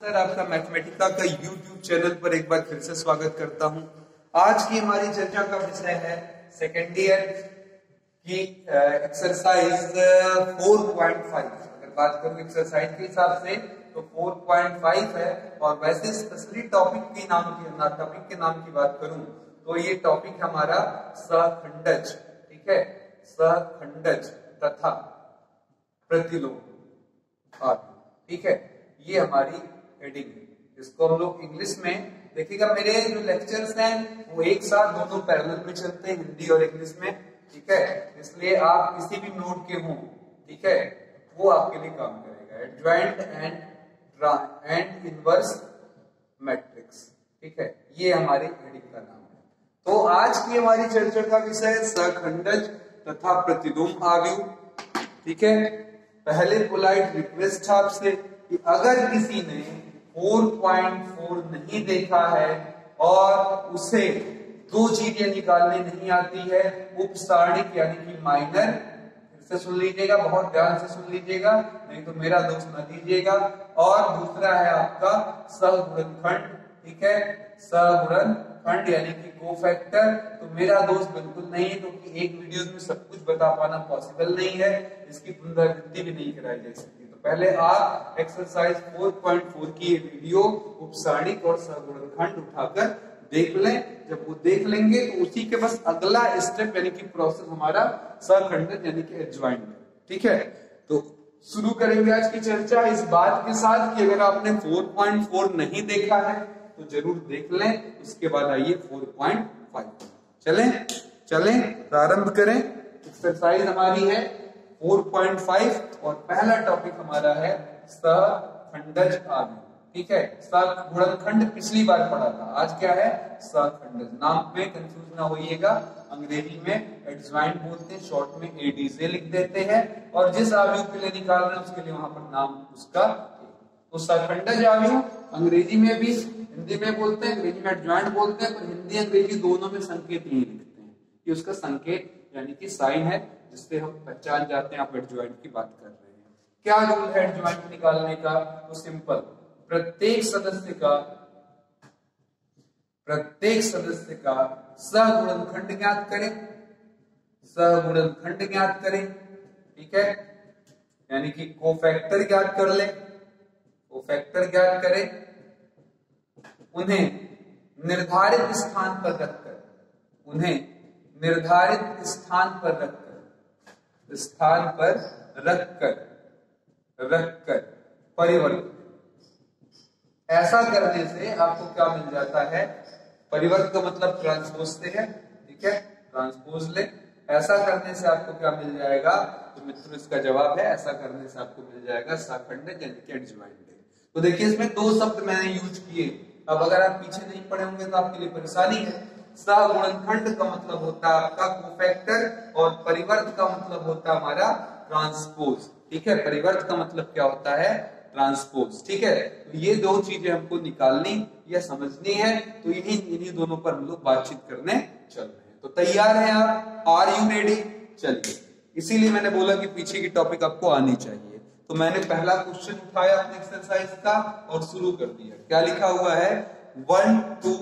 Sir आपका Mathematica का YouTube channel पर एक बार फिर से स्वागत करता हूं। आज की हमारी चर्चा का विषय है सेकेंड ईयर की एक्सरसाइज 4.5। अगर बात करूं एक्सरसाइज के हिसाब से तो 4.5 है, और वैसे स्पेशली टॉपिक के नाम की बात करूं तो ये टॉपिक हमारा सहखंडज, ठीक है, सहखंडज तथा प्रतिलोम, ठीक है, ये हमारी हेडिंग है। इसको हम लोग इंग्लिश में देखिएगा। मेरे जो लेक्चर्स हैं वो एक साथ दोनों पैरेलल में चलते हैं, हिंदी और इंग्लिश में, ठीक है। इसलिए आप किसी भी मोड के हों, ठीक है, वो आपके लिए काम करेगा। एडजॉइंट एंड इनवर्स मैट्रिक्स, ठीक है, ये हमारी हेडिंग का नाम है। तो आज की हमारी चर्चा का विषय सहखंडज तथा प्रतिलोम आव्यूह, ठीक है। पहले पोलाइट रिक्वेस्ट आपसे कि अगर किसी ने 4.4 नहीं देखा है और उसे दो चीजें निकालने नहीं आती है, उपसारणिक यानी कि माइनर, फिर से सुन लीजिएगा, बहुत ध्यान से सुन लीजिएगा, नहीं तो मेरा दोष न दीजिएगा। और दूसरा है आपका सहगुणनखंड, ठीक है, सहगुणनखंड यानी कि कोफैक्टर। तो मेरा दोष बिल्कुल नहीं है, क्योंकि एक वीडियो में सब कुछ बता पाना पॉसिबल नहीं है, इसकी पुनरावृत्ति भी नहीं कराई जा सकती। तो पहले आप एक्सरसाइज 4.4 की वीडियो उपसारणिक और सहगुणनखंड उठाकर देख लें। जब वो देख लेंगे तो उसी के बस अगला स्टेप यानी कि प्रोसेस हमारा सहखंडज यानी कि एडजॉइंट, ठीक है। तो शुरू करेंगे आज की चर्चा इस बात के साथ कि अगर आपने 4.4 नहीं देखा है तो जरूर देख लें। उसके बाद आइए 4.5 चलें प्रारंभ करें। एक्सरसाइज हमारी है 4.5 और पहला टॉपिक हमारा है सहखंडज आव्यूह, ठीक है। सहगुणनखंड पिछली बार पढ़ा था, आज क्या है सहखंडज। नाम में कंफ्यूज ना होइएगा, अंग्रेजी में एडजॉइंट बोलते हैं, शॉर्ट में एडीजे लिख देते हैं, और जिस आव्यूह के लिए निकाल रहे हैं उसके लिए वहां पर नाम उसका। तो सहखंडज आव्यूह अंग्रेजी में भी, हिंदी में बोलते हैं, अंग्रेजी में एडजॉइंट बोलते हैं, पर हिंदी अंग्रेजी दोनों में संकेत यही लिखते हैं कि उसका संकेत यानी कि साइन है, जिससे हम पहचान जाते हैं आप एडजॉइंट की बात कर रहे हैं। क्या रूल है एडजॉइंट निकालने का? तो सिंपल, प्रत्येक सदस्य का सहगुणनखंड ज्ञात करें, ठीक है, यानी कि कोफैक्टर ज्ञात करें, उन्हें निर्धारित स्थान पर रखकर परिवर्त। ऐसा करने से आपको क्या मिल जाता है? परिवर्त का मतलब ट्रांसपोज से है, ठीक है, ट्रांसपोज ले। ऐसा करने से आपको क्या मिल जाएगा? तो मित्रों इसका जवाब है, ऐसा करने से आपको मिल जाएगा सहखंडज यानी कि एडजॉइंट। तो देखिए इसमें दो शब्द मैंने यूज किए। अब अगर आप पीछे नहीं पढ़े होंगे तो आपके लिए परेशानी है। सहगुणनखंड का मतलब होता है आपका कोफैक्टर, और परिवर्त का मतलब होता है हमारा ट्रांसपोज, ठीक है। परिवर्त का मतलब क्या होता है? ट्रांसपोज, ठीक है। तो ये दो चीजें हमको निकालनी या समझनी है, तो इन्हीं दोनों पर हम लोग बातचीत करने चल रहे हैं। तो तैयार हैं आप? Are you ready? चलिए, इसीलिए मैंने बोला कि पीछे की टॉपिक आपको आनी चाहिए। तो मैंने पहला क्वेश्चन उठाया अपने एक्सरसाइज का और शुरू कर दिया। क्या लिखा हुआ है? 1 2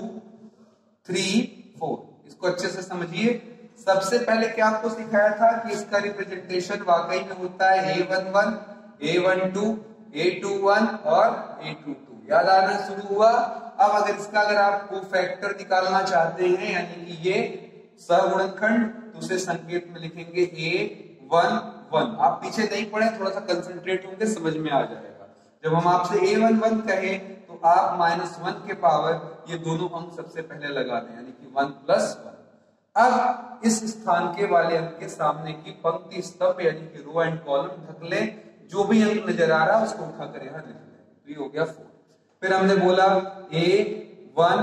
3 4। इसको अच्छे से समझिए। सबसे पहले क्या आपको सिखाया था कि इसका रिप्रेजेंटेशन वाकई में होता है A11, A12, A21 और A22। याद आना शुरू हुआ। अब अगर आप कोफैक्टर निकालना चाहते हैं, यानी कि ये सहगुणनखंड, तो उसे संकेत में लिखेंगे A11। आप पीछे नहीं पढ़े, थोड़ा सा कंसंट्रेट होंगे, समझ में आ जाएगा। जब हम आपसे A11 कहें तो आप -1 के पावर ये दोनों अंक सबसे पहले लगा दें, यानी कि 1 + 1। अब इस स्थान के वाले अंक के सामने की पंक्ति स्तंभ यानी कि रो एंड कॉलम ढक ले। जो भी अंक नजर आ रहा है उसको उठाकर यहां लिख लें। तो ये हो गया 4। फिर हमने बोला A12,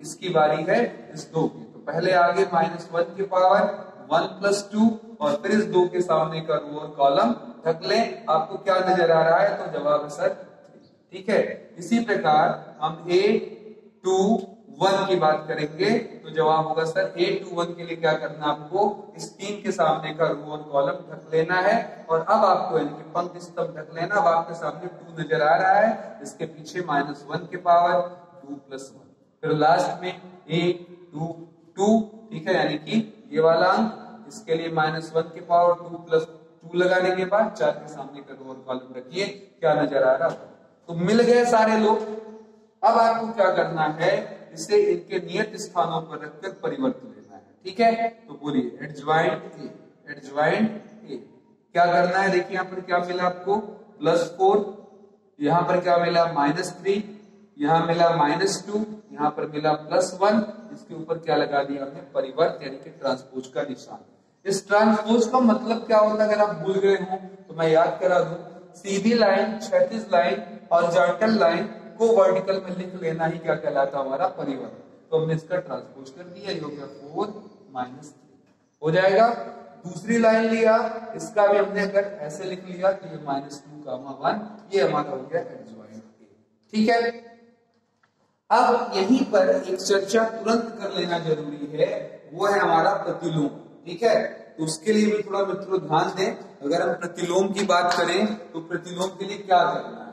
इसकी बारी है इस 2 की। तो पहले आगे -1 के पावर 1 + 2, और फिर इस 2 के सामने का रो और कॉलम ढक लें। आपको क्या नजर आ रहा है? तो जवाब है सर 3, ठीक है। इसी प्रकार हम A21 1 की बात करेंगे तो जवाब होगा सर 8 to 1 के लिए क्या करना है आपको, इस 3 के सामने का रो और कॉलम ढक लेना है और अब आपको यानी कि पंक्ति स्तंभ ढक लेना। अब आपके सामने 2 नजर आ रहा है, इसके पीछे -1 के पावर 2 + 1, फिर लास्ट में 8 2 2, ठीक है, यानी कि ये वाला अंक, इसके लिए -1 के पावर 2 + 2 लगाने के बाद 4 के सामने का रो और कॉलम रखिए, क्या नजर आ रहा है। तो मिल गए सारे लोग। अब आपको क्या करना है, इसे इनके नियत स्थानों पर रखकर परिवर्तन लेना है, ठीक है। तो बोलिए एडज्वाइंट ए क्या करना है, देखिए यहाँ पर क्या मिला आपको +4, यहाँ पर क्या मिला -3, यहाँ मिला -2, यहाँ पर मिला +1, इसके ऊपर क्या लगा दिया हमने, परिवर्त यानी कि ट्रांसपोज का निशान। इस ट्रांसपोज का मतलब क्या होता है, अगर आप भूल गए हो तो मैं याद करा दूं, सीधी लाइन, क्षैतिज लाइन और हॉरिजॉन्टल लाइन को वर्टिकल में लिख लेना ही क्या कहलाता है, हमारा परिवर्त। तो हमने इसका ट्रांसपोज कर दिया, ये हो गया 4 - 3 हो जाएगा। दूसरी लाइन लिया, इसका भी हमने अगर ऐसे लिख लिया तो ये -2, 1, ये हमारा हो गया एडज्वाइंट ए, ठीक है। अब यहीं पर एक चर्चा तुरंत कर लेना जरूरी है, वो है हमारा प्रतिलोम, ठीक है। तो उसके लिए भी थोड़ा मित्रों ध्यान दें, अगर हम प्रतिलोम की बात करें तो प्रतिलोम के लिए क्या करना है,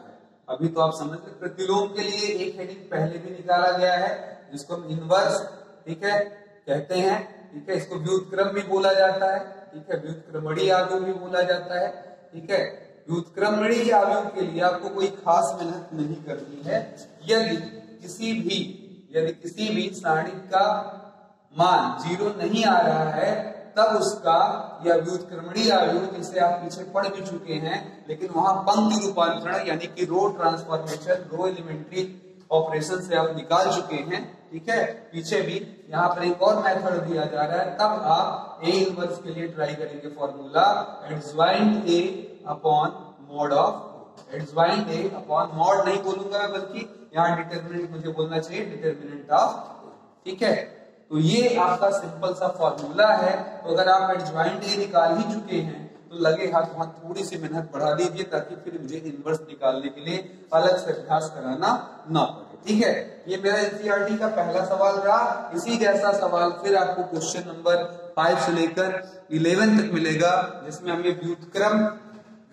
अभी तो आप समझ लें। प्रतिलोम के लिए एक हेडिंग पहले भी निकाला गया है जिसको हम इनवर्स, ठीक है, कहते हैं, ठीक है। इसको व्युत्क्रम भी बोला जाता है, ठीक है, व्युत्क्रमणीय आव्यूह भी बोला जाता है, ठीक है। व्युत्क्रमणीय आव्यूह के लिए आपको कोई खास मेहनत नहीं करनी है। यदि किसी भी सारणिक का मान 0 नहीं आ रहा है, तब उसका या व्युत्क्रमणीय आव्यूह, जिसे आप पीछे पढ़ भी चुके हैं, लेकिन वहां पंक्ति रूपांतरण यानी कि रो ट्रांसफॉर्मेशन, रो एलिमेंट्री ऑपरेशन से आप निकाल चुके हैं, ठीक है। पीछे भी यहाँ पर एक और मेथड दिया जा रहा है, तब आप ए इनवर्स के लिए ट्राई करेंगे formula adjoint A upon mod of, adjoint A upon mod नहीं बोलूंगा मैं, बल्कि यहाँ डिटरमिनेंट मुझे बोलना चाहिए, डिटरमिनेंट ऑफ, ठीक है। तो ये आपका सिंपल सा फॉर्मूला है। तो अगर आप एडज्वाइंट ए निकाल ही चुके हैं तो लगे हाथ वहां थोड़ी सी मेहनत बढ़ा दीजिए, ताकि फिर मुझे इनवर्स निकालने के लिए अलग से अभ्यास कराना ना पड़े, ठीक है। ये मेरा एनसीईआरटी का पहला सवाल रहा। इसी जैसा सवाल फिर आपको क्वेश्चन नंबर 5 से लेकर 11 तक मिलेगा, जिसमें हमें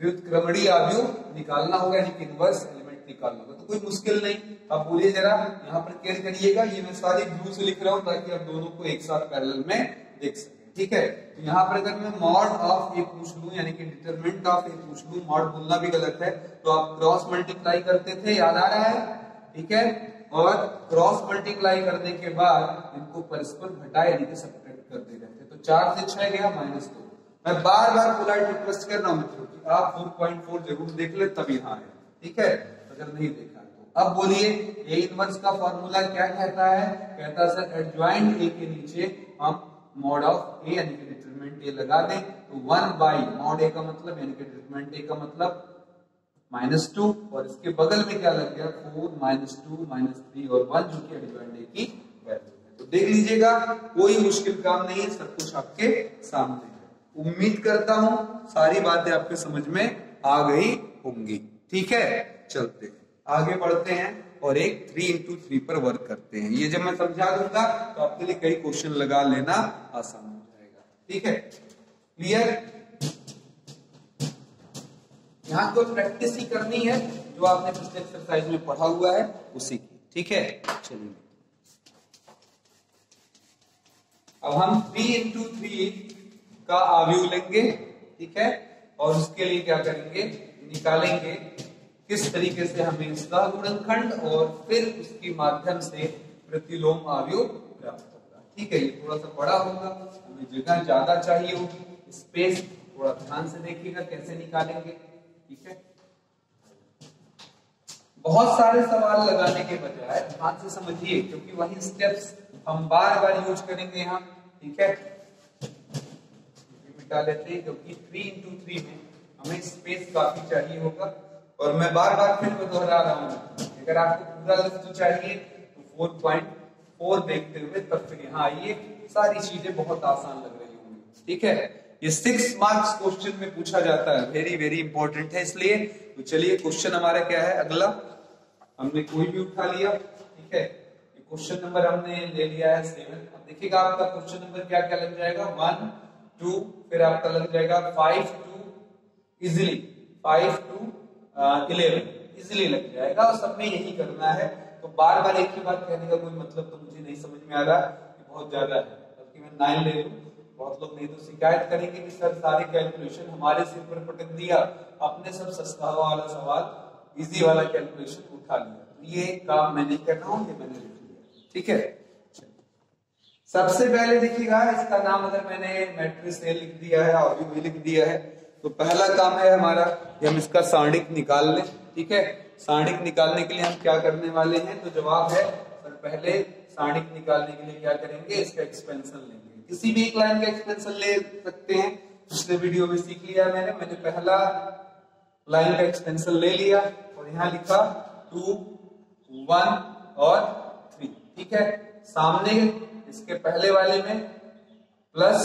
व्युत्क्रमणीय आव्यूह निकालना होगा, यानी कि इनवर्स एलिमेंट निकालना होगा। तो कोई मुश्किल नहीं। अब बोलिए जरा, यहाँ पर केयर करिएगा, ये मैं सारी ब्लू से लिख रहा हूँ ताकि आप दोनों को एक साथ पैरेलल में देख सकें, ठीक है। तो यहाँ पर अगर मैं मॉड ऑफ ए पूछ लूं, यानी कि डिटरमिनेंट ऑफ ए पूछ लूं, मॉड बोलना भी गलत है, तो आप क्रॉस मल्टीप्लाई करते थे, याद आ रहा है, ठीक है। और क्रॉस मल्टीप्लाई करने के बाद इनको परस्पर घटाए यानी कि सब्ट्रैक्ट करते रहते। तो 4 से 6 गया -2। मैं बार बार पोलाइट रिक्वेस्ट कर रहा हूं मित्रों की आप 4.4 जरूर देख ले, तब यहाँ है, ठीक है, अगर नहीं देखा तो। अब बोलिए ए इनवर्स का फॉर्मूला क्या कहता है, कहता है सर एडज्वाइंट ए के नीचे हम मॉड ऑफ ए यानी कि डिटरमिनेंट ए लगा दें, तो 1 मॉड ए का मतलब यानी कि डिटरमिनेंट ए का मतलब -2, और इसके बगल में क्या लग गया 4 -2 -3 और 1, जो कि एडज्वाइंट ए की वैल्यू है। तो देख लीजिएगा, कोई मुश्किल काम नहीं है, सब कुछ आपके सामने है। उम्मीद करता हूं सारी बातें आपके समझ में आ गई होंगी, ठीक है। चलते आगे बढ़ते हैं और एक 3x3 पर वर्क करते हैं। ये जब मैं समझा दूंगा तो आपके लिए कई क्वेश्चन लगा लेना आसान हो जाएगा, ठीक है, क्लियर। यहाँ को प्रैक्टिस ही करनी है, जो आपने पिछले एक्सरसाइज में पढ़ा हुआ है उसी की, ठीक है। चलिए अब हम 3x3 का आव्यूह लेंगे, ठीक है, और उसके लिए क्या करेंगे, निकालेंगे किस तरीके से हमें सहगुणनखंड और फिर उसके माध्यम से प्रतिलोम आव्यूह प्राप्त होगा, ठीक है। ये थोड़ा सा बड़ा होगा, हमें जगह ज्यादा चाहिए होगी, स्पेस थोड़ा ध्यान से देखिएगा कैसे निकालेंगे, ठीक है। बहुत सारे सवाल लगाने के बजाय ध्यान से समझिए, क्योंकि वही स्टेप्स हम बार बार यूज करेंगे यहाँ, ठीक है। मिटा लेते हैं, क्योंकि 3x3 में हमें स्पेस काफी चाहिए होगा, और मैं बार बार फिर दोहरा रहा हूं, अगर आपको पूरा लिस्ट चाहिए तो 4.4 देखते हुए तब फिर यहाँ आइए, सारी चीजें बहुत आसान लग रही होंगी, ठीक है। ये 6 मार्क्स क्वेश्चन में पूछा जाता है, वेरी वेरी इंपॉर्टेंट है इसलिए। तो चलिए क्वेश्चन हमारा क्या है अगला, हमने कोई भी उठा लिया, ठीक है। क्वेश्चन नंबर हमने ले लिया है 7। अब देखिएगा आपका क्वेश्चन नंबर क्या क्या लग जाएगा, 1 2, फिर आपका लग जाएगा 5 to इजिली 5 to 11 इजिली लग जाएगा, और सब में यही करना है। तो बार बार एक ही बात कहने का कोई मतलब तो मुझे नहीं समझ में आ रहा कि बहुत ज्यादा है, बल्कि मैं 9 ले लूं। बहुत लोग नहीं तो शिकायत करेंगे कि सर सारे कैलकुलेशन हमारे सिर पर पटक दिया, अपने सब सस्ता वाला सवाल इजी वाला कैलकुलेशन उठा लिया। तो ये काम मैं नहीं कर रहा हूं, ये मैंने लिख लिया, ठीक है। सबसे पहले देखिएगा इसका नाम अगर मैंने मैट्रिक्स ए लिख दिया है और भी लिख दिया है, तो पहला काम है हमारा कि हम इसका सारणिक निकाल लें, ठीक है। सारणिक निकालने के लिए हम क्या करने वाले हैं, तो जवाब है सर पहले सारणिक निकालने के लिए क्या करेंगे, इसका एक्सपेंशन लेंगे। किसी भी एक लाइन का एक्सपेंशन ले सकते हैं, पिछले वीडियो में सीख लिया मैंने पहला लाइन का एक्सपेंशन ले लिया और यहाँ लिखा 2 1 और 3, ठीक है। सामने इसके पहले वाले में प्लस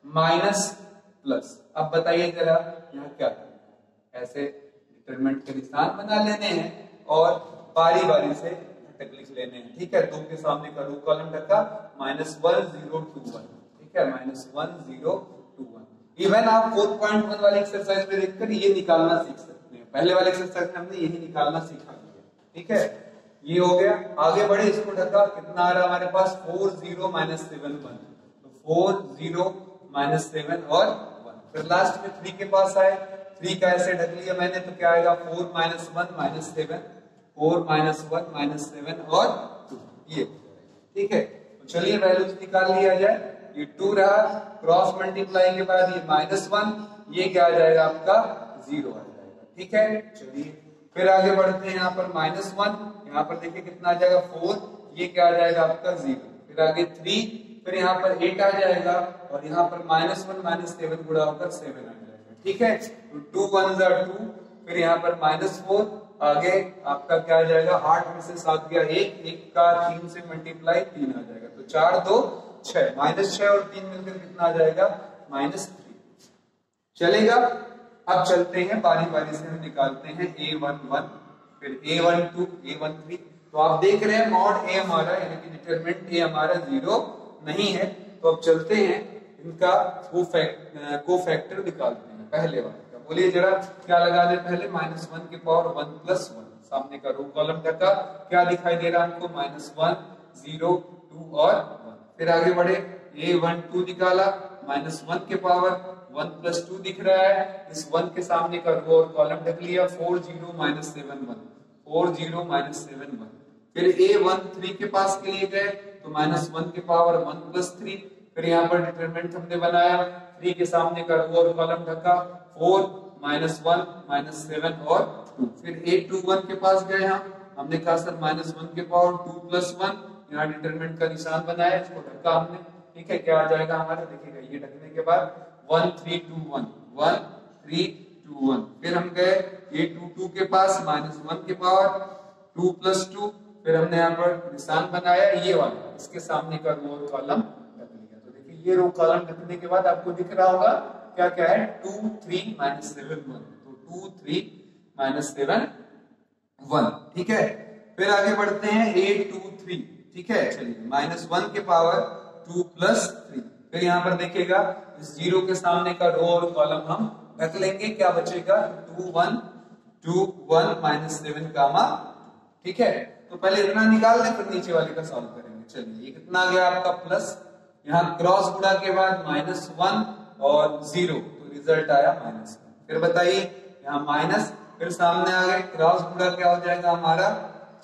माइनस प्लस। अब बताइए जरा यहाँ क्या करना है, ऐसे डिटरमिनेंट के निशान बना लेने हैं और बारी बारी से घटक लिख लेने हैं, ठीक है। 2 के सामने का रो कॉलम ढका -1 0 2 1, ठीक है, -1 0 2 1। इवन आप 4.1 वाली एक्सरसाइज में देखकर ये निकालना सीख सकते हैं। पहले वाले एक्सरसाइज में हमने यही निकालना सीखा है, ठीक है। ये हो गया, आगे बढ़े, इसको ढका, कितना आ रहा हमारे पास 4 0 -7 1, तो 4 0 -7 और 1। फिर लास्ट में 3 के पास आए, 3 का ऐसे ढक लिया मैंने, तो क्या आएगा 4 -1 -7, 4 -1 -7 और 2, ये, ठीक है। तो चलिए वैल्यूज निकाल लिया जाए। ये 2 रहा, क्रॉस मल्टीप्लाई के बाद ये -1, ये क्या आ जाएगा आपका 0 आ जाएगा, ठीक है। चलिए फिर आगे बढ़ते हैं, यहाँ पर -1, यहाँ पर देखिए कितना आ जाएगा 4, ये क्या आ जाएगा आपका 0। फिर आगे 3, फिर यहाँ पर 8 आ जाएगा और यहाँ पर -1 -7 गुणा होकर 7 आ जाएगा, ठीक है। तो 2 1 2, फिर यहाँ पर -4, आगे आपका क्या आ जाएगा, 8 में से 7 गया 1, 1 का 3 से मल्टीप्लाई 3 आ जाएगा, तो 4 2 6, -6 और 3 मिलकर कितना आ जाएगा -3। चलेगा। अब चलते हैं बारी बारी से, हम निकालते हैं A11, फिर A12, A13। तो आप देख रहे हैं मॉड A हमारा यानी कि डिटरमिनेंट A हमारा 0 नहीं है। तो अब चलते हैं इनका कोफैक्टर निकालते हैं पहले वाले का। बोलिए जरा क्या लगा दे पहले, -1 की पावर 1 + 1, सामने का रो कॉलम ढका, क्या दिखाई दे रहा है हमको -1 0 2 और 1। फिर आगे बढ़े, A12 निकाला, -1 के पावर 1 + 2 दिख रहा है, इस 1 के सामने का रो और कॉलम ढक लिया, 4 0 -7 1, 4 0 -7 1। फिर A13 के पास के लिए गए, तो -1 के पावर 1 + 3, फिर यहाँ पर डिटरमिनेंट हमने बनाया, 3 के सामने का रो और कॉलम ढका, 4 -1 -7 और 2। फिर A21 के पास गए, हमने कहा सर -1 के पावर 2 + 1, यहाँ डिटरमिनेंट का निशान बनाया, इसको ढका हमने, ठीक है। क्या आ जाएगा हमारा, देखिएगा ये ढकने के बाद 1 3 2 1, 1 3 2 1। फिर हम गए A22 के पास, -1 के पावर 2 + 2, फिर हमने यहाँ पर निशान बनाया ये वाला, इसके सामने का रो और कॉलम ढक लिया। तो देखिए ये रो कॉलम ढकने के बाद आपको दिख रहा होगा क्या क्या है, 2 3 -7 1, तो 2 3 -7 1, ठीक है। फिर आगे बढ़ते हैं A23, ठीक है। चलिए -1 के पावर 2 + 3, फिर यहाँ पर देखिएगा इस 0 के सामने का रो और कॉलम हम ढक लेंगे, क्या बचेगा 2 1 2 1 -7 गामा, ठीक है। तो पहले इतना निकाल लें, फिर नीचे वाले का सॉल्व करेंगे। चलिए ये कितना आ गया आपका प्लस, यहाँ क्रॉस गुणा के बाद -1 और 0, तो रिजल्ट आया -1। फिर बताइए यहाँ माइनस, फिर सामने आ गए, क्रॉस गुणा क्या हो जाएगा हमारा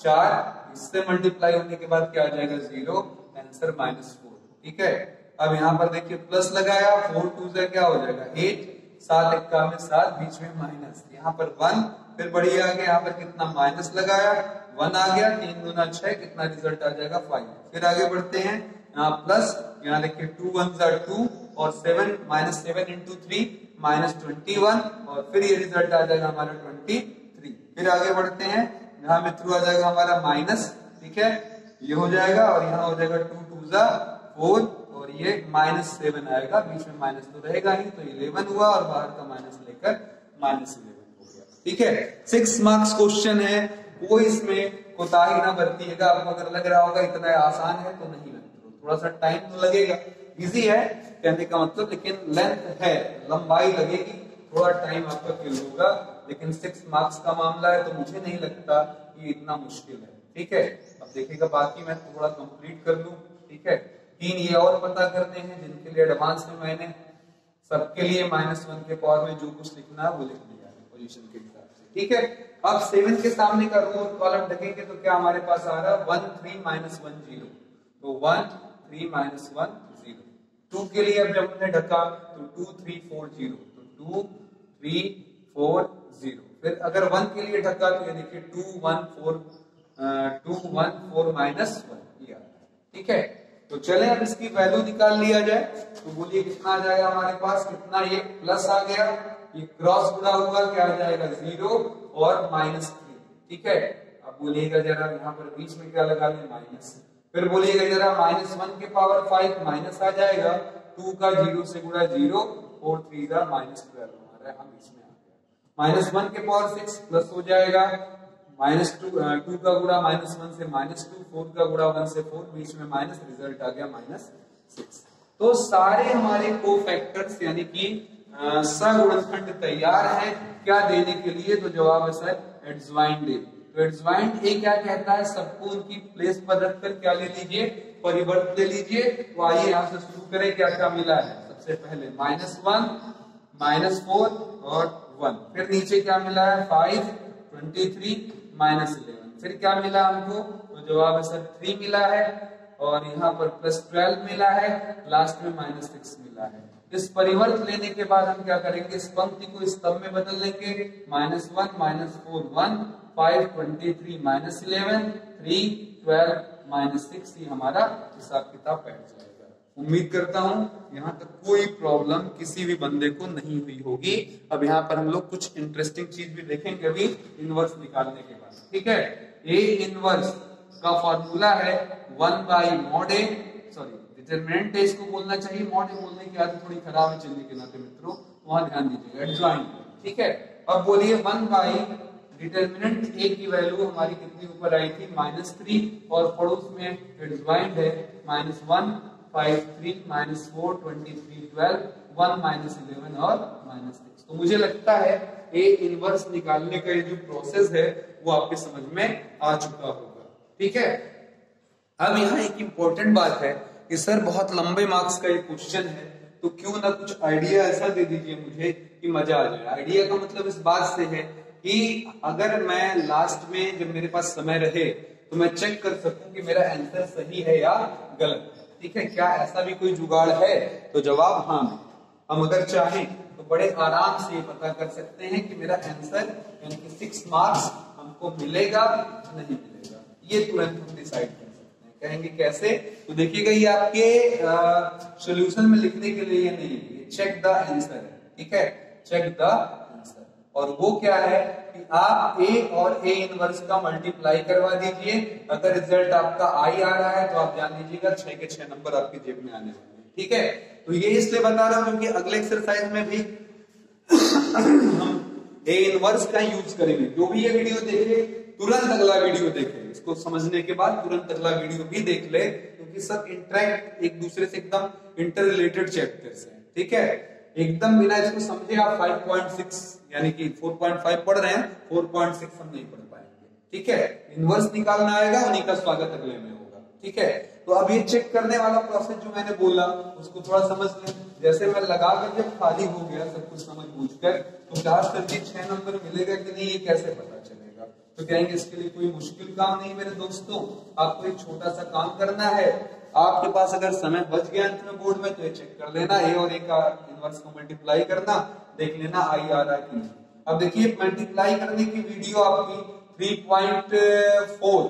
4, इससे मल्टीप्लाई होने के बाद क्या आ जाएगा 0, आंसर -4, ठीक है। अब यहाँ पर देखिए प्लस लगाया, 4 2 से क्या हो जाएगा 8, 7 1 में 7, बीच में माइनस, यहाँ पर 1, फिर बढ़िया आगे यहाँ पर कितना माइनस लगाया, 1 आ गया, 3 दूना 6, कितना रिजल्ट आ जाएगा 5। फिर आगे बढ़ते हैं, यहाँ प्लस, यहाँ देखिए 2 1 2 और 7 -7 × 3 -21, और फिर ये रिजल्ट आ जाएगा हमारा 23। फिर आगे बढ़ते हैं, यहाँ में थ्रू आ जाएगा हमारा माइनस, ठीक है, ये हो जाएगा, और यहाँ हो जाएगा 2 2 4, और ये -7 आएगा, बीच में माइनस तो रहेगा ही, तो 11 हुआ, और बाहर का माइनस लेकर -11 हो गया, ठीक है। 6 मार्क्स क्वेश्चन है, कोई इसमें कोताही ना बरतिएगा। आपको अगर लग रहा होगा इतना आसान है तो नहीं लगता, थोड़ा सा टाइम तो लगेगा। इजी है कहने का मतलब, लेकिन लेंथ है, लंबाई लगेगी, थोड़ा टाइम आपका किल होगा। लेकिन 6 मार्क्स का मामला है तो मुझे नहीं लगता ये इतना मुश्किल है। ठीक है, अब देखिएगा बाकी मैं थोड़ा कंप्लीट कर लूं। ठीक है, 3 ये और पता करने हैं जिनके लिए एडवांस में मैंने सबके लिए -1 के पावर में जो कुछ लिखना है वो लिख लिया है पोजीशन के हिसाब से। ठीक है, अब 7 के सामने का रो और कॉलम ढकेंगे तो क्या हमारे पास आ रहा है 1 3 -1 0, तो 1 3 -1 0। 2 के लिए अब जब हमने ढका तो 2 3 4 0, तो 2 3 4 0। फिर अगर 1 के लिए ढका तो ये देखिए 2 1 4 -1 ये। ठीक है, तो चले अब इसकी वैल्यू निकाल लिया जाए। तो बोलिए कितना आ जाएगा हमारे पास, कितना ये प्लस आ गया, ये क्रॉस गुणा हुआ क्या आ जाएगा 0 और -3। ठीक है, अब बोलिएगा जरा यहाँ पर बीच में क्या लगा लें माइनस। फिर बोलिएगा जरा -1 के पावर 5 माइनस आ जाएगा, 2 का 0 से गुणा 0, 4 3 का -12 हमारा हम इसमें आ गया। -1 के पावर 6 प्लस हो जाएगा, -2 का गुणा -1 से -2, 4 का गुणा 1 से 4, बीच में माइनस, रिजल्ट आ गया -6। तो सारे हमारे कोफैक्टर्स यानी कि सगुणनखंड तैयार है क्या देने के लिए, तो जवाब है सर एडज्वाइंट ए। तो एडज्वाइंट ए क्या कहता है, सबको उनकी प्लेस पर रखकर क्या ले लीजिए, परिवर्त ले लीजिए। तो आइए यहां से शुरू करें, क्या क्या मिला है। सबसे पहले -1 -4 और 1, फिर नीचे क्या मिला है 5 23 -11, फिर क्या मिला हमको, तो जवाब है सर 3 मिला है, और यहाँ पर +12 मिला है, लास्ट में -6 मिला है। इस परिवर्त लेने के बाद हम क्या करेंगे, इस पंक्ति को स्तंभ में बदल लेंगे। -1 -4 1 5 23 -11 3 12 -6, ये हमारा हिसाब किताब बैठ जाएगा। उम्मीद करता हूं यहाँ तक कोई प्रॉब्लम किसी भी बंदे को नहीं हुई होगी। अब यहाँ पर हम लोग कुछ इंटरेस्टिंग चीज भी देखेंगे अभी इनवर्स निकालने के बाद। ठीक है, ए इनवर्स का फॉर्मूला है 1/mod A, सॉरी डिटरमिनेंट इसको बोलना चाहिए, मॉड ए बोलने की आदत थोड़ी खराब है चलने के नाते मित्रों, वहां ध्यान दीजिएगा, एडज्वाइंट। ठीक है, अब बोलिए 1/ डिटरमिनेंट ए की वैल्यू हमारी कितनी ऊपर आई थी -3, और पड़ोस में एडज्वाइंट है -1 5 3 -4 23 12 1 -11 और -6। तो मुझे लगता है ए इनवर्स निकालने का ये जो प्रोसेस है वो आपके समझ में आ चुका होगा। ठीक है, अब यहाँ एक इंपॉर्टेंट बात है कि सर बहुत लंबे मार्क्स का ये क्वेश्चन है, तो क्यों ना कुछ आइडिया ऐसा दे दीजिए मुझे कि मजा आ जाए। आइडिया का मतलब इस बात से है कि अगर मैं लास्ट में जब मेरे पास समय रहे तो मैं चेक कर सकूं कि मेरा आंसर सही है या गलत। ठीक है, क्या ऐसा भी कोई जुगाड़ है, तो जवाब हाँ। हम अगर चाहें तो बड़े आराम से ये पता कर सकते हैं कि मेरा आंसर यानी कि 6 मार्क्स हमको मिलेगा नहीं मिलेगा, ये तुरंत हम डिसाइड कर सकते हैं। कहेंगे कैसे, तो देखिएगा ये आपके सॉल्यूशन में लिखने के लिए नहीं है, चेक द आंसर है। ठीक है, चेक द आंसर, और वो क्या है कि आप ए और ए इनवर्स का मल्टीप्लाई करवा दीजिए। अगर रिजल्ट आपका आई आ रहा है तो आप जान लीजिएगा 6 के 6 नंबर आपकी जेब में आने वाले हैं। ठीक है, तो ये इसलिए बता रहा हूं क्योंकि अगले एक्सरसाइज में भी हम ए इनवर्स का यूज करेंगे। जो भी ये वीडियो देखे तुरंत अगला वीडियो देखे, इसको समझने के बाद तुरंत अगला वीडियो भी देख ले, क्योंकि सब इंटरेक्ट एक दूसरे से एकदम इंटर रिलेटेड चैप्टर्स हैं। ठीक है, एकदम बिना इसको समझे आप 5.6 यानी कि 4.5 पढ़ रहे हैं, 4.6 हम नहीं पढ़ पाएंगे। ठीक है, इनवर्स निकालना आएगा, उन्हीं का स्वागत अगले में होगा। ठीक है, तो अब ये चेक करने वाला प्रोसेस जो मैंने बोला उसको थोड़ा समझ लें। जैसे मैं लगा कर जब खाली हो गया सब कुछ समझ बूझ कर, तो क्लास करके 6 नंबर मिलेगा कि नहीं ये कैसे पता चलेगा। तो कहेंगे इसके लिए कोई मुश्किल काम नहीं मेरे दोस्तों, आपको एक छोटा सा काम करना है। आपके पास अगर समय बच गया अंत में बोर्ड में तो ये चेक कर लेना, ए और ए का इनवर्स को मल्टीप्लाई करना, देख लेना आई आ रहा है कि नहीं। अब देखिए मल्टीप्लाई करने की वीडियो आपकी 3.4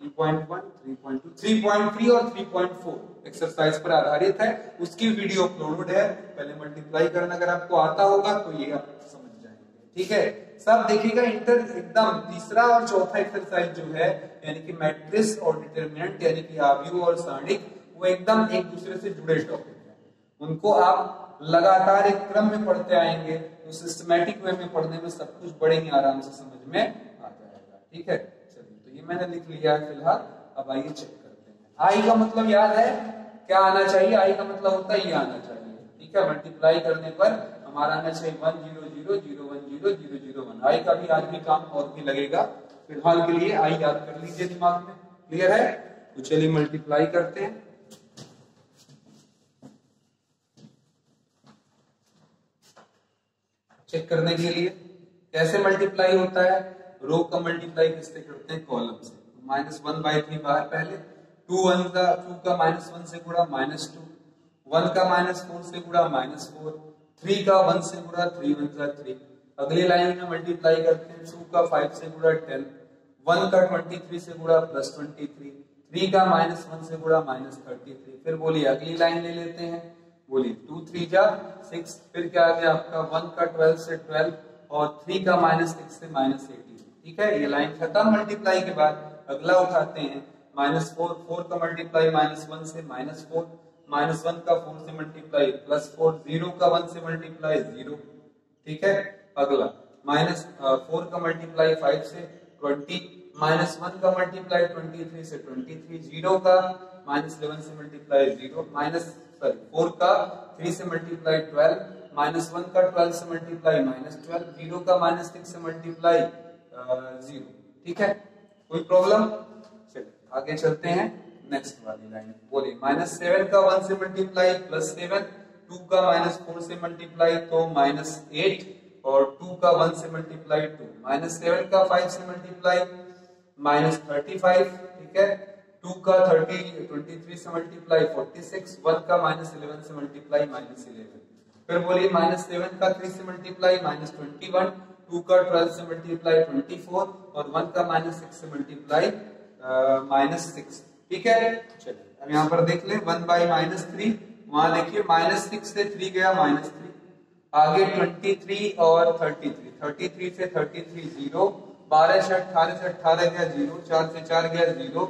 3.1 3.2 3.3 और 3.4 एक्सरसाइज पर आधारित है, उसकी वीडियो अपलोडेड है। पहले मल्टीप्लाई करना अगर आपको आता होगा तो ये आप समझ जाएंगे। ठीक है, सब देखिएगा इंटर एकदम तीसरा और चौथा एक्सरसाइज जो है यानी कि मैट्रिक्स और डिटरमिनेंट यानी कि आव्यूह और सारणिक, वो एकदम एक दूसरे से जुड़े टॉपिक हैं। उनको आप लगातार एक क्रम में पढ़ते आएंगे तो सिस्टमैटिक वे में पढ़ने में सब कुछ बड़े ही आराम से समझ में आ जाएगा। ठीक है, चलिए तो ये मैंने लिख लिया है फिलहाल। अब आइए चेक करते हैं। आई का मतलब याद है क्या आना चाहिए? आई का मतलब होता है ये आना चाहिए, ठीक है। मल्टीप्लाई करने पर हमारा आना चाहिए 1 0 0 0 1 0 0 0 1। आई का भी आज भी काम और भी लगेगा, फिलहाल के लिए आई याद कर लीजिए दिमाग में। क्लियर है? तो चलिए मल्टीप्लाई करते हैं। चेक करने के लिए कैसे मल्टीप्लाई होता है? रो का मल्टीप्लाई किससे करते हैं? कॉलम से। -1/3 बाहर पहले, 2 का -1 से गुणा -2, 1 का -4 से गुणा -4, 3 का 1 से गुणा 3 1 जा 3। अगली लाइन में मल्टीप्लाई करते हैं 2 का 5 से गुणा 10, 1 का 23 से गुणा +23, 3 का -1 से गुणा -33। फिर बोलिए अगली लाइन ले लेते हैं, बोलिए 2 3 जा 6, फिर क्या आ गया आपका 1 का 12 से 12 और 3 का -6 से -18। ठीक है, ये लाइन खत्म मल्टीप्लाई के बाद। अगला उठाते हैं -4, 4 का मल्टीप्लाई -1 से -4, -1 का 4 से मल्टीप्लाई +4, 0 का 1 से मल्टीप्लाई 0। ठीक है, अगला -4 का मल्टीप्लाई 5 से 20, -1 का मल्टीप्लाई 23 से 23, 0 का -11 से मल्टीप्लाई 0, 4 का 3 से मल्टीप्लाई 12, -1 का 12 से मल्टीप्लाई -12, 0 का -6 से मल्टीप्लाई 0। ठीक है, कोई प्रॉब्लम? चलिए आगे चलते हैं नेक्स्ट वाली लाइन। बोलिए -7 का 1 से मल्टीप्लाई +7, 2 का -4 से मल्टीप्लाई तो -8 और 2 का 1 से मल्टीप्लाई 2, -7 का 5 से मल्टीप्लाई -35। ठीक है, 2 का 23 से मल्टीप्लाई 46, 1 का -11 से मल्टीप्लाई -11। फिर बोलिए -7 का 3 से मल्टीप्लाई -21, 2 का 12 से मल्टीप्लाई 24 और 1 का -6 से मल्टीप्लाई -6। ठीक है, चलिए अब यहाँ पर देख ले 1/-3, वहां देखिए -6 से 3 गया -3, आगे 23 और 33, 33 से 33 0, 12 से 18 से 18 गया 0, 4 से 4 गया 0,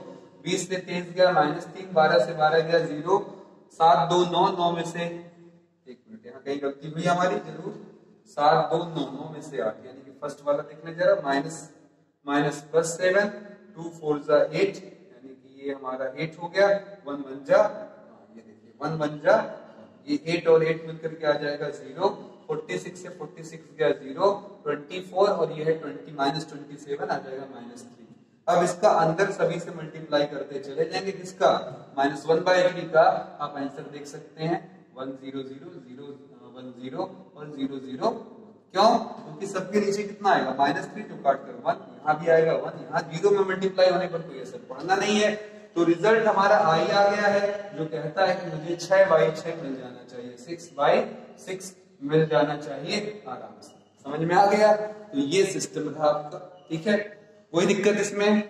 20 से 23 गया -3, 12 से 12 गया 0, 7 2 9, 9 में से 1 मिनट यहाँ कहीं गलती हुई हमारी जरूर, 7 2 9, 9 में से 8, यानी कि फर्स्ट वाला देखने जरा -+7, 2 4 जा 8, यानी कि ये हमारा 8 हो गया, 1 1 जा, ये देखिए 1 1 जा, ये 8 और 8 मिलकर के आ जाएगा 0, 46 से 46 गया 0, 24 और ये है 20 -27 आ जाएगा -3। अब इसका अंदर सभी से मल्टीप्लाई करते चले जाएंगे, किसका? -1/3 का। आप आंसर देख सकते हैं 1 0 0 0 1 0 और 0 0। क्यों? क्योंकि सबके नीचे कितना आएगा? -3, तो काट कर 1, यहाँ भी आएगा 1, यहाँ 0 में मल्टीप्लाई होने पर कोई असर पड़ना नहीं है। तो रिजल्ट हमारा आई आ गया है, जो कहता है कि मुझे 6/6 मिल जाना चाहिए, 6/6 मिल जाना चाहिए आराम से। समझ में आ गया? तो ये सिस्टम रहा आपका। ठीक है, कोई दिक्कत इसमें?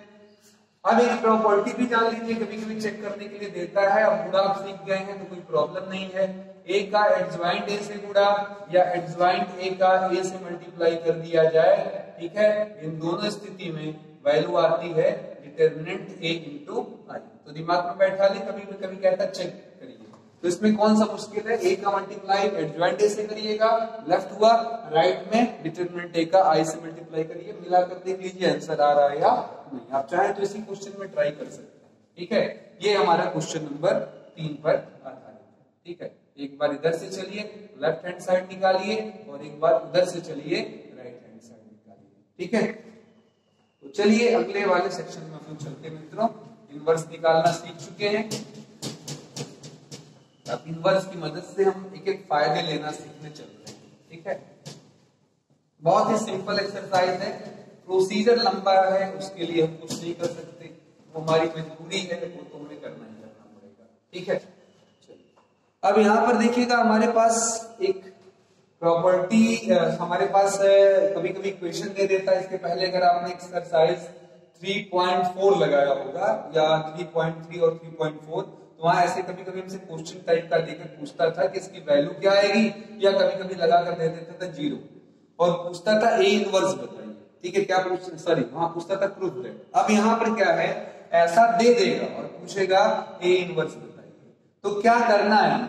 अब एक प्रॉपर्टी भी जान लीजिए, कभी कभी चेक करने के लिए देता है। अब पूरा आप सीख गए हैं तो कोई प्रॉब्लम नहीं है। ए का एडजॉइंट ए से गुणा या एडजॉइंट ए का ए से मल्टीप्लाई कर दिया जाए, ठीक है, इन दोनों स्थिति में वैल्यू आती है डिटरमिनेंट ए इंटू आई। तो दिमाग में बैठा ले, कभी कहता चेक करिए। तो इसमें कौन सा मुश्किल है? ए का मल्टीप्लाई एडजॉइंट ए से करिएगा, लेफ्ट हुआ, राइट में डिटरमिनेंट ए का आई से मल्टीप्लाई करिए, मिलाकर देख लीजिए आंसर आ रहा है या नहीं। आप चाहें तो इसी क्वेश्चन में ट्राई कर सकते हैं। ठीक है, ये हमारा क्वेश्चन नंबर 3 पर आधारित है। ठीक है, एक बार इधर से चलिए लेफ्ट हैंड साइड निकालिए और एक बार उधर से चलिए राइट हैंड साइड निकालिए। ठीक है, तो चलिए अगले वाले सेक्शन में हम चलते हैं मित्रों। इनवर्स निकालना सीख चुके हैं, अब इनवर्स की मदद से हम एक एक फायदे लेना सीखने चलते हैं। ठीक है, बहुत ही सिंपल एक्सरसाइज है, प्रोसीजर लंबा है, उसके लिए हम कुछ नहीं कर सकते, वो हमारी मजबूरी है, वो तो हमें करना ही करना पड़ेगा। ठीक है, अब यहाँ पर देखिएगा हमारे पास एक प्रॉपर्टी, हमारे पास कभी कभी क्वेश्चन दे देता है। इसके पहले अगर आपने एक्सरसाइज 3.4 लगाया होगा या 3.3 और 3.4, तो वहां ऐसे कभी कभी हमसे क्वेश्चन टाइप का देकर पूछता था कि इसकी वैल्यू क्या आएगी, या कभी कभी लगाकर दे देता था 0 और पूछता था ए इनवर्स बताइए। ठीक है, क्या पूछ, सॉरी वहां पूछता था प्रूफ दैट। अब यहाँ पर क्या है, ऐसा दे देगा और पूछेगा ए इनवर्स बताइए। तो क्या करना है?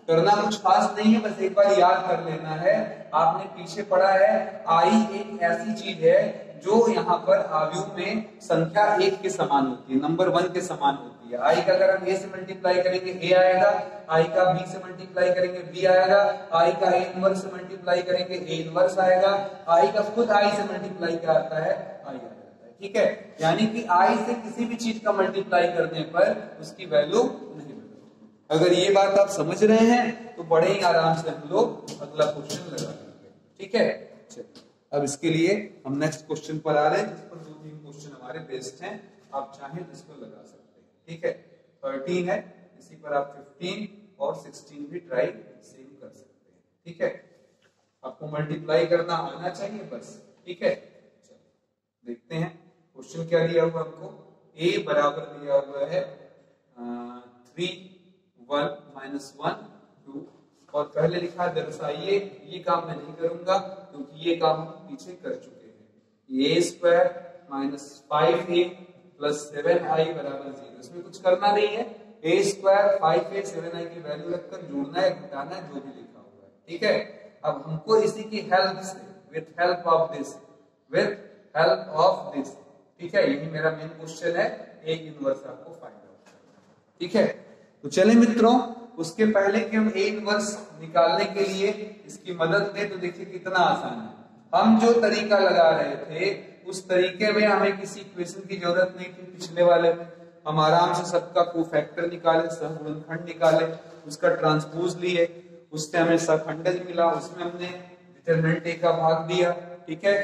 करना कुछ खास नहीं है, बस एक बार याद कर लेना है। आपने पीछे पढ़ा है, आई एक ऐसी चीज है जो यहाँ पर अवयव में संख्या 1 के समान होती है, नंबर 1 के समान होती है। आई का अगर हम a से मल्टीप्लाई करेंगे a आएगा, आई का b से मल्टीप्लाई करेंगे b आएगा, आई का a इनवर्स से मल्टीप्लाई करेंगे a इनवर्स आएगा, आई का खुद i से मल्टीप्लाई क्या आता है, i आ जाता है। ठीक है, यानी कि i से किसी भी चीज का मल्टीप्लाई करने पर उसकी वैल्यू नहीं बदलती। अगर ये बात आप समझ रहे हैं तो बड़े ही आराम से हम लोग अगला क्वेश्चन लगा लेंगे। ठीक है, चलिए अब इसके लिए हम नेक्स्ट क्वेश्चन पर आ रहे हैं, जिस पर 2-3 क्वेश्चन हमारे बेस्ड हैं, आप चाहें तो इसको लगा सकते हैं। ठीक है, 13 है, इसी पर आप 15 और 16 भी ट्राई सेम कर सकते हैं। ठीक है, आपको मल्टीप्लाई करना आना चाहिए बस। ठीक है, चलो देखते हैं क्वेश्चन क्या दिया हुआ हमको। a बराबर दिया हुआ है 3 1 -1 2 और पहले लिखा दर्शाइए। ये काम मैं नहीं करूंगा क्योंकि ये काम हम पीछे कर चुके हैं। a square minus 5a plus 7i बराबर 0, इसमें कुछ करना नहीं है। a स्क्वायर 5a 7i की वैल्यू रखकर जोड़ना है, घटाना है, जो भी लिखा हुआ है। ठीक है, अब हमको इसी की हेल्प से, विथ हेल्प ऑफ दिस, ठीक है, यही मेरा मेन क्वेश्चन है, a इनवर्स आपको फाइंड आउट करना है। ठीक है, तो चले मित्रों, उसके पहले कि हम a इनवर्स निकालने के लिए इसकी मदद लें तो देखिए कितना आसान है। हम जो तरीका लगा रहे थे उस तरीके में हमें किसी इक्वेशन की जरूरत नहीं थी। पिछले वाले में हम आराम से सबका कोफैक्टर निकाले, सहगुणनखंड निकाले, उसका ट्रांसपोज लिए, उससे हमें सहखंडज मिला, उसमें हमने डिटरमिनेंट a का भाग दिया। ठीक है,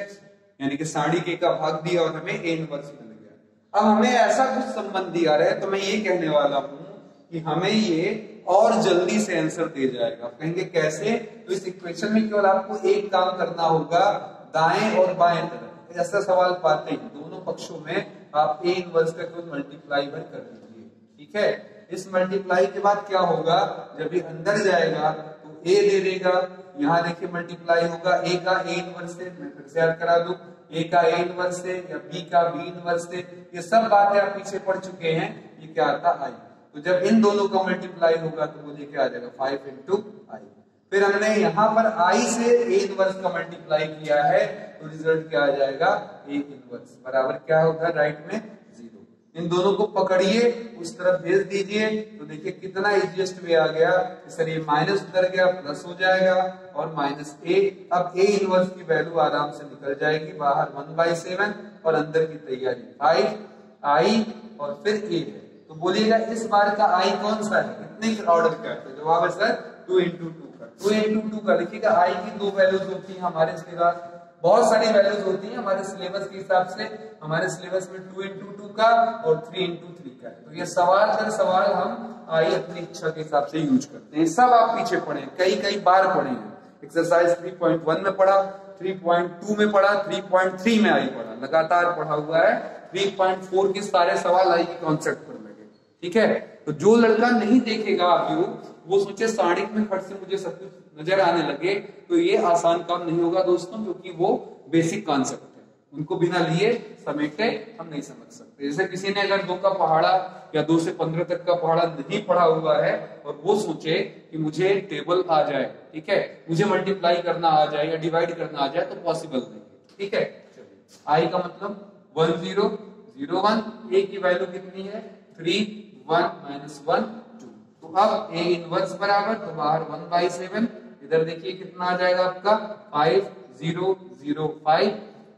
यानी कि सारणी के का भाग दिया और हमें a इनवर्स मिल गया। अब हमें ऐसा कुछ संबंध दिया रहा है तो मैं ये कहने वाला हूं कि हमें ये और जल्दी से आंसर दे जाएगा। कहेंगे कैसे? तो इस इक्वेशन में केवल आपको एक काम करना होगा, दाएं और बाएं तरफ ऐसा सवाल पाते हैं दोनों पक्षों में आप a इनवर्स का केवल मल्टीप्लाई भर कर दीजिए। ठीक है, इस मल्टीप्लाई के बाद क्या होगा, जब ये अंदर जाएगा तो a दे देगा, यहाँ देखिए मल्टीप्लाई होगा a का a इनवर्स से, मैं फिर से याद करा दूं, a का a इनवर्स से या b का b इनवर्स से, ये सब बातें आप पीछे पढ़ चुके हैं। ये क्या आता है i, तो जब इन दोनों का मल्टीप्लाई होगा तो वो लेके आ जाएगा 5 into i। फिर हमने यहाँ पर i से a इनवर्स का मल्टीप्लाई किया है तो रिजल्ट क्या आ जाएगा, a इनवर्स बराबर क्या होगा, राइट में 0। इन दोनों को पकड़िए, उस तरफ भेज दीजिए, तो देखिए कितना इजीएस्ट वे आ गया। सर ये माइनस उधर गया, प्लस हो जाएगा और माइनस a। अब a इनवर्स की वैल्यू आराम से निकल जाएगी बाहर 1/7 और अंदर की तैयारी 5i और फिर a है। तो बोलिएगा इस बार का i कौन सा है, कितने ऑर्डर का है? तो जवाब है सर 2 into 2 का। 2 into 2 का लिखिएगा, i की 2 वैल्यूज होती है हमारे सिलेबस, बहुत सारी वैल्यूज होती है हमारे सिलेबस के हिसाब से। हमारे सिलेबस में 2 into 2 का और 3 into 3 का है। तो ये सवाल दर सवाल हम i अपनी इच्छा के हिसाब से यूज करते हैं। सब आप पीछे पढ़े, कई बार पढ़े हैं। एक्सरसाइज 3.1 में पढ़ा, 3.2 में पढ़ा, 3.3 में आई पढ़ा, लगातार पढ़ा हुआ है। 3.4 के सारे सवाल आई के कॉन्सेप्ट पर लगे। ठीक है, तो जो लड़का नहीं देखेगा आप वो सोचे सारणिक में फट से मुझे सब कुछ नजर आने लगे, तो ये आसान काम नहीं होगा दोस्तों, क्योंकि वो बेसिक कॉन्सेप्ट है, उनको बिना लिए समेटे हम नहीं समझ सकते। जैसे किसी ने अगर 2 का पहाड़ा या 2 से 15 तक का पहाड़ा नहीं पढ़ा हुआ है और वो सोचे कि मुझे टेबल आ जाए, ठीक है, मुझे मल्टीप्लाई करना आ जाए या डिवाइड करना आ जाए, तो पॉसिबल नहीं है। ठीक है, चलिए आई का मतलब 1 0 0 1, a की वैल्यू कितनी है 3 1 -1 2। तो अब a इनवर्स बराबर, तो बाहर 1/7, इधर देखिए कितना आ जाएगा आपका 5 0 0 5,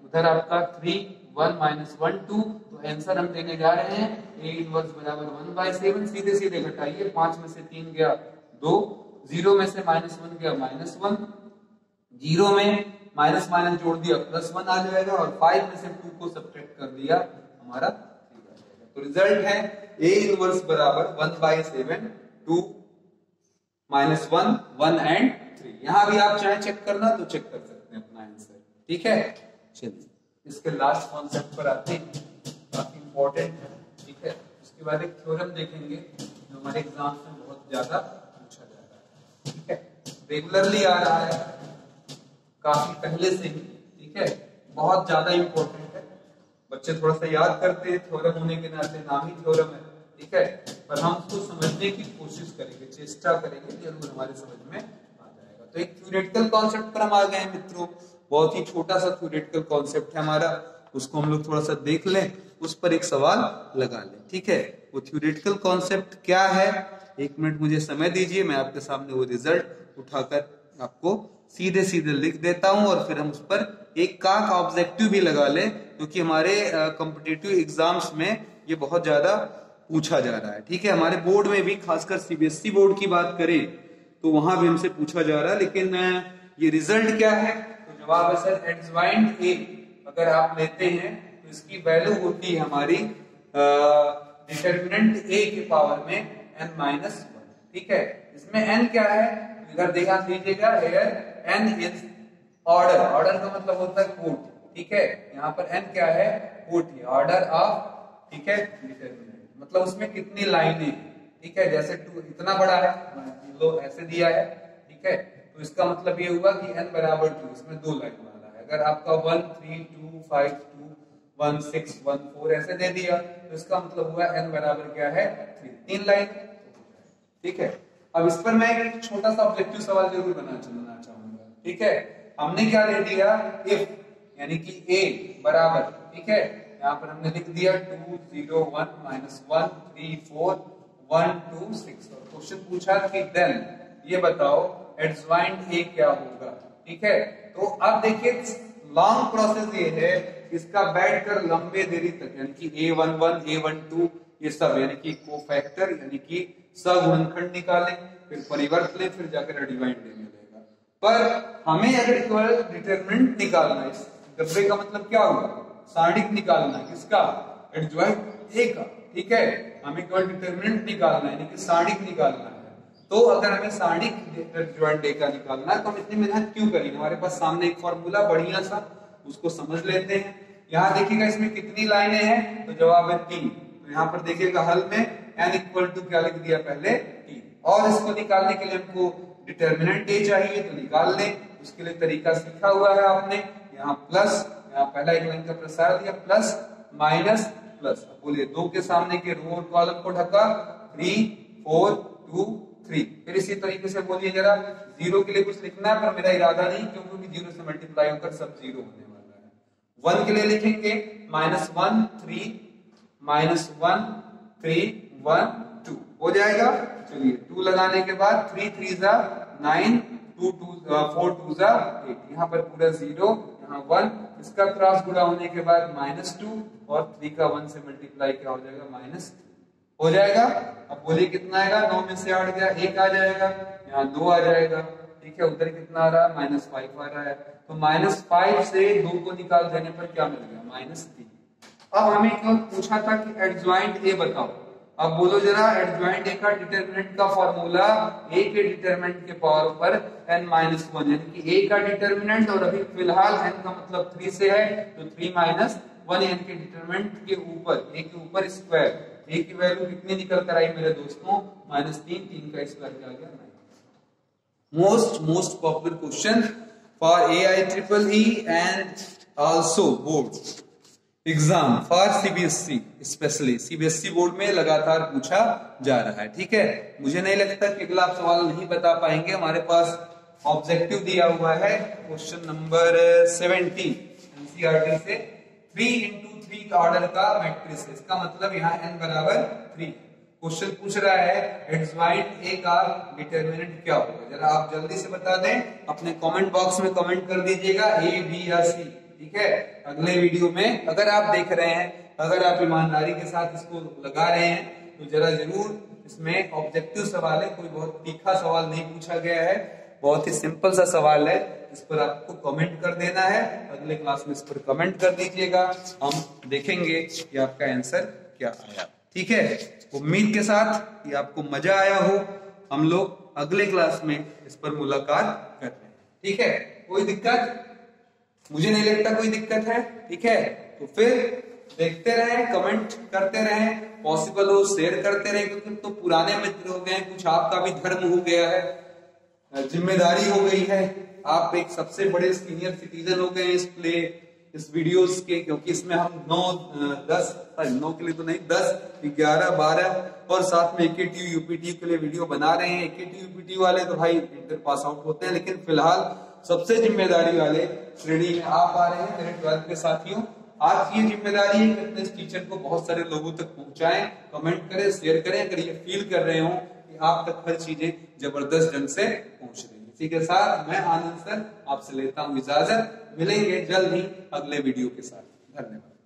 उधर आपका 3 1 -1 2। तो आंसर हम देने जा रहे हैं a इनवर्स बराबर 1/7। सीधे सीधे घटाइए, 5 में से 3 गया 2, 0 में से -1 गया -1, 0 में माइनस माइनस जोड़ दिया +1 आ जाएगा और 5 में से 2 को सब्ट्रैक्ट कर दिया, हमारा 3 आ जाएगा। तो रिजल्ट है a इनवर्स बराबर 1/7 2 -1 1 एंड 3। यहां भी आप चाहे चेक करना तो चेक कर सकते हैं अपना आंसर। ठीक है, चलिए इसके लास्ट कॉन्सेप्ट पर आते हैं, काफी इंपॉर्टेंट है। ठीक है, उसके बाद एक थ्योरम देखेंगे जो हमारे एग्जाम में बहुत ज्यादा पूछा जाता है। ठीक है, रेगुलरली आ रहा है काफी पहले से ही। ठीक है, बहुत ज्यादा इंपॉर्टेंट है, बच्चे थोड़ा सा याद करते हैं, थ्योरम होने के नाते नाम ही थ्योरम है। ठीक है, पर हम उसको समझने की कोशिश करेंगे, चेष्टा करेंगे, जरूर हमारे समझ में आ जाएगा। तो एक थ्योरेटिकल कॉन्सेप्ट पर हम आ गए हैं मित्रों, बहुत ही छोटा सा थ्योरेटिकल कॉन्सेप्ट है हमारा, उसको हम लोग थोड़ा सा देख लें, उस पर एक सवाल लगा लें। ठीक है, वो थ्योरेटिकल कॉन्सेप्ट क्या है, 1 मिनट मुझे समय दीजिए, मैं आपके सामने वो रिजल्ट उठाकर आपको सीधे सीधे लिख देता हूं और फिर हम उस पर एक का ऑब्जेक्टिव भी लगा लें, क्योंकि हमारे कॉम्पिटिटिव एग्जाम्स में ये बहुत ज्यादा पूछा जा रहा है। ठीक है, हमारे बोर्ड में भी, खासकर सीबीएसई बोर्ड की बात करें तो वहां भी हमसे पूछा जा रहा है। लेकिन ये रिजल्ट क्या है, तो जवाब है सर एडज्वाइंट ए। अगर आप लेते हैं तो इसकी वैल्यू होती है हमारी डिटर्मिनेंट ए के पावर में n-1। ठीक है, इसमें n क्या है, इधर ध्यान दीजिएगा, n इज ऑर्डर, ऑर्डर का मतलब होता है कोट। ठीक है, यहाँ पर n क्या है, कोट, ऑर्डर ऑफ, ठीक है, डिटर्मिनेंट, मतलब उसमें कितनी लाइनें। ठीक है, जैसे 2 इतना बड़ा है, लो ऐसे दिया है। ठीक है, तो इसका मतलब ये हुआ कि n बराबर 2, इसमें 2 लाइन वाला है। अगर आपका 1 3 2 5 2 1 6 1 4 ऐसे दे दिया तो इसका मतलब हुआ n बराबर क्या है, 3 लाइन। ठीक है, अब इस पर मैं एक छोटा सा ऑब्जेक्टिव सवाल जरूर बनाना चाहूंगा। ठीक है, हमने क्या ले दिया, इफ, यानी कि a बराबर, ठीक है, यहाँ पर हमने लिख दिया 2 0 1 -1 3 4 1 2 6 और क्वेश्चन पूछा कि देन ये बताओ एडज्वाइंट ए क्या होगा। ठीक है, तो अब देखिए लॉन्ग प्रोसेस ये है, इसका बैठकर लंबे देरी तक, यानी कि a11 a12 ये सब, यानी कि कोफैक्टर यानी कि सगुणनखंड निकालें, फिर परिवर्त लें, फिर जाकर एडज्वाइंट ए मिलेगा। पर हमें अगर केवल डिटरमिनेंट निकालना है, इस डब्बे का मतलब क्या हुआ, सारणिक निकालना है, किसका, एडज्वाइंट ए का। ठीक है, हमें केवल डिटरमिनेंट निकालना है, यानी कि सारणिक निकालना है। तो अगर हमें सारणिक एडज्वाइंट ए का निकालना है तो हम इतनी मेहनत क्यों करेंगे, हमारे पास सामने एक फॉर्मूला बढ़िया सा, उसको समझ लेते हैं। यहाँ देखिएगा इसमें कितनी लाइनें हैं, तो जवाब है 3। तो यहाँ पर देखिएगा हल में n इक्वल टू क्या लिख दिया पहले, 3। और इसको निकालने के लिए हमको डिटर्मिनेंट ए चाहिए, तो निकाल लें। उसके लिए तरीका सीखा हुआ है आपने, यहाँ प्लस, यहाँ पहला एक लाइन का प्रसार दिया, प्लस माइनस प्लस। बोलिए 2 के सामने के रो और कॉलम को ढका, 3 4 2 3। फिर इसी तरीके से बोलिए जरा, 0 के लिए कुछ लिखना है, पर मेरा इरादा नहीं, क्योंकि 0 से मल्टीप्लाई होकर सब 0 होने वाला है। 1 के लिए लिखेंगे -1 3 -1 3 1 2 हो जाएगा। चलिए 2 लगाने के बाद 3 3 9 2 2 4 2 8, यहाँ पर पूरा 0, यहाँ 1, इसका क्रॉस गुणा होने के बाद -2 और 3 का 1 से मल्टीप्लाई क्या हो जाएगा, -3 हो जाएगा। अब बोलिए कितना आएगा, 9 में से 8 गया, 1 आ जाएगा, यहाँ 2 आ जाएगा। ठीक है, उधर कितना आ रहा है, -5 आ रहा है, तो -5 से 2 को निकाल देने पर क्या मिल गया, -3। अब हमें क्यों पूछा था कि एडज्वाइंट ए बताओ, अब बोलो जरा एडज्वाइंट ए का डिटरमिनेंट का फॉर्मूला, ए के डिटरमिनेंट के पावर पर n-1, यानी कि ए का डिटरमिनेंट, और अभी फिलहाल n का मतलब 3 से है, तो 3 - 1 n के डिटरमिनेंट के ऊपर, ए के ऊपर स्क्वायर, ए की वैल्यू कितनी निकल कर आई मेरे दोस्तों, -3, 3 का स्क्वायर क्या आ गया, 9। Most popular question for AIEEE and also board exam for CBSE, specially CBSE board में लगातार पूछा जा रहा है। ठीक है, मुझे नहीं लगता कि अगला आप सवाल नहीं बता पाएंगे। हमारे पास ऑब्जेक्टिव दिया हुआ है क्वेश्चन नंबर 17 एनसीईआरटी से, 3 × 3 ऑर्डर का मैट्रिक्स, इसका मतलब यहाँ n बराबर 3। क्वेश्चन पूछ रहा है एडज्वाइंट ए का डिटरमिनेंट क्या होगा, जरा आप जल्दी से बता दें, अपने कमेंट बॉक्स में कमेंट कर दीजिएगा, ए बी या सी। ठीक है, अगले वीडियो में अगर आप देख रहे हैं, अगर आप ईमानदारी के साथ इसको लगा रहे हैं, तो जरा जरूर, इसमें ऑब्जेक्टिव सवाल है, कोई बहुत तीखा सवाल नहीं पूछा गया है, बहुत ही सिंपल सा सवाल है। इस पर आपको कमेंट कर देना है, अगले क्लास में इस पर कमेंट कर दीजिएगा, हम देखेंगे कि आपका आंसर क्या आया। ठीक है, उम्मीद के साथ कि आपको मजा आया हो। हम लोग अगले क्लास में इस पर मुलाकात करते हैं। ठीक है, कोई दिक्कत, मुझे नहीं लगता कोई दिक्कत है। ठीक है, तो फिर देखते रहें, कमेंट करते रहें, पॉसिबल हो शेयर करते रहें, क्योंकि तो पुराने मित्र हो गए, कुछ आपका भी धर्म हो गया है, जिम्मेदारी हो गई है, आप एक सबसे बड़े सीनियर सिटीजन हो गए इस वीडियोस के, क्योंकि इसमें हम 9 के लिए तो नहीं, 10 11 12 और साथ में AKTU UPTU के लिए वीडियो बना रहे हैं। AKTU UPTU वाले तो भाई इंटर पास आउट होते हैं, लेकिन फिलहाल सबसे जिम्मेदारी वाले श्रेणी में आप आ रहे हैं मेरे 12th के साथियों। आपकी ये जिम्मेदारी है कि अपने इस टीचर को बहुत सारे लोगों तक पहुंचाएं, कमेंट करें, शेयर करें अगर ये फील कर रहे हो कि आप तक हर चीजें जबरदस्त ढंग से पहुंच रही है। इसी के साथ मैं आनंद सर आपसे लेता हूं इजाजत, मिलेंगे जल्द ही अगले वीडियो के साथ। धन्यवाद।